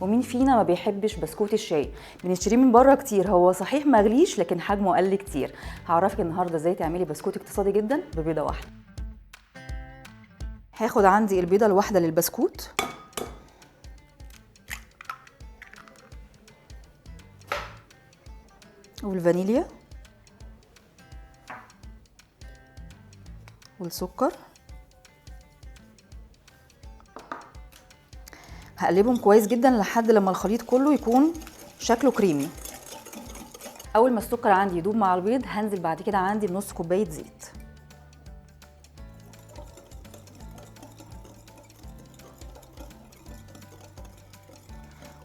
ومين فينا ما بيحبش بسكوت الشاي؟ بنشتريه من بره كتير، هو صحيح مغليش لكن حجمه قل كتير. هعرفك النهارده ازاي تعملي بسكوت اقتصادي جدا ببيضه واحده. هاخد عندي البيضه الواحده للبسكوت، والفانيليا والسكر. هقلبهم كويس جدا لحد لما الخليط كله يكون شكله كريمي. اول ما السكر عندي يدوب مع البيض هنزل بعد كده عندي بنص كوبايه زيت،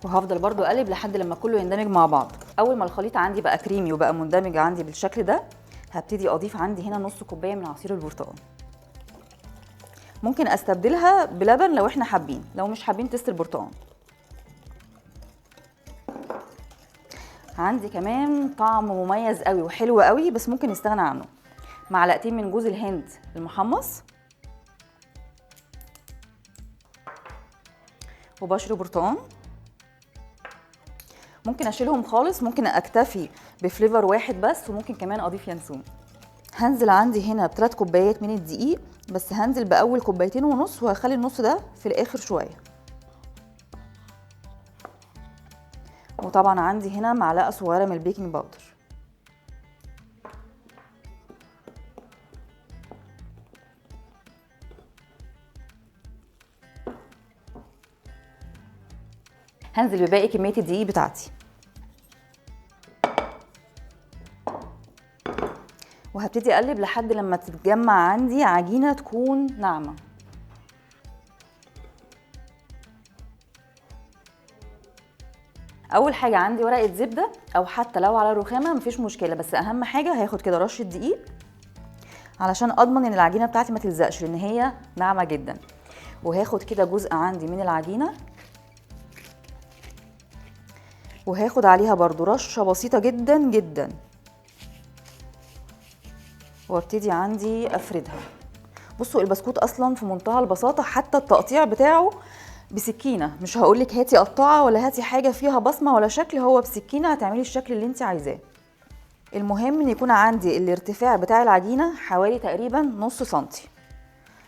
وهفضل برضو اقلب لحد لما كله يندمج مع بعض. اول ما الخليط عندي بقى كريمي وبقى مندمج عندي بالشكل ده، هبتدي اضيف عندي هنا نص كوبايه من عصير البرتقال. ممكن استبدلها بلبن لو احنا حابين، لو مش حابين تست البرتقال. عندي كمان طعم مميز قوي وحلو قوي بس ممكن نستغنى عنه، معلقتين من جوز الهند المحمص وبشر برتقال. ممكن اشيلهم خالص، ممكن اكتفي بفليفر واحد بس، وممكن كمان اضيف ينسون. هنزل عندي هنا ب3 كوبايات من الدقيق، بس هنزل باول كوبايتين ونص وهخلي النص ده في الاخر شويه. وطبعا عندي هنا معلقه صغيره من البيكنج باودر. هنزل بباقي كميه الدقيق بتاعتي، وهبتدي اقلب لحد لما تتجمع عندي عجينه تكون ناعمه. اول حاجه عندي ورقه زبده، او حتى لو على رخامه مفيش مشكله، بس اهم حاجه هاخد كده رشه دقيق علشان اضمن ان العجينه بتاعتي ما تلزقش لان هي ناعمه جدا. وهاخد كده جزء عندي من العجينه، وهاخد عليها برضو رشه بسيطه جدا جدا، وابتدي عندي افردها. بصوا البسكوت اصلا في منتهى البساطه، حتى التقطيع بتاعه بسكينه، مش هقولك هاتي قطعه ولا هاتي حاجه فيها بصمه ولا شكل، هو بسكينه هتعملي الشكل اللي انت عايزاه. المهم ان يكون عندي الارتفاع بتاع العجينه حوالي تقريبا نص سنتي،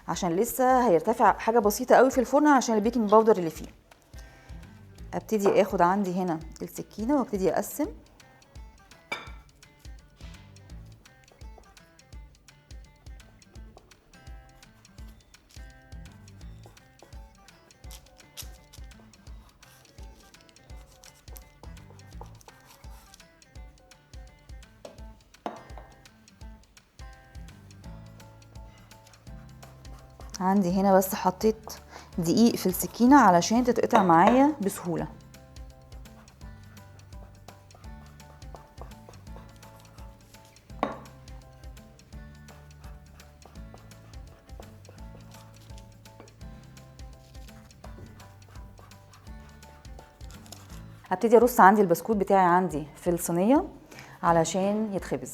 عشان لسه هيرتفع حاجه بسيطه قوي في الفرن عشان البيكنج باودر اللي فيه. ابتدي اخد عندي هنا السكينه وابتدي اقسم. عندي هنا بس حطيت دقيق في السكينه علشان تتقطع معايا بسهوله. هبتدي ارص عندي البسكوت بتاعي عندي في الصينيه علشان يتخبز.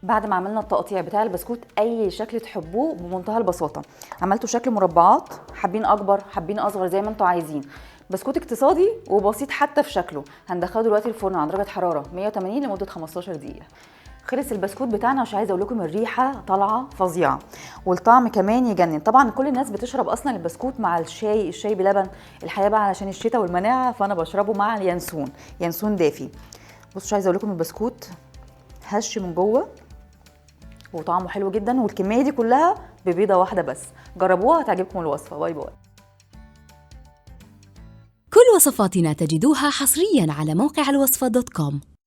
بعد ما عملنا التقطيع بتاع البسكوت اي شكل تحبوه بمنتهى البساطه، عملته شكل مربعات، حابين اكبر حابين اصغر زي ما انتوا عايزين. بسكوت اقتصادي وبسيط حتى في شكله. هندخله دلوقتي الفرن على درجه حراره 180 لمده 15 دقيقه. خلص البسكوت بتاعنا، مش عايزه اقول لكم الريحه طالعه فظيعه والطعم كمان يجنن. طبعا كل الناس بتشرب اصلا البسكوت مع الشاي بلبن، الحقيقه بقى علشان الشتاء والمناعه فانا بشربه مع اليانسون، ينسون دافي. بصوا مش عايزه اقول لكم البسكوت هش من جوه وطعمه حلو جدا، والكميه دي كلها ببيضه واحده بس. جربوها هتعجبكم الوصفه. باي باي. كل وصفاتنا تجدوها حصريا على موقع الوصفة.com.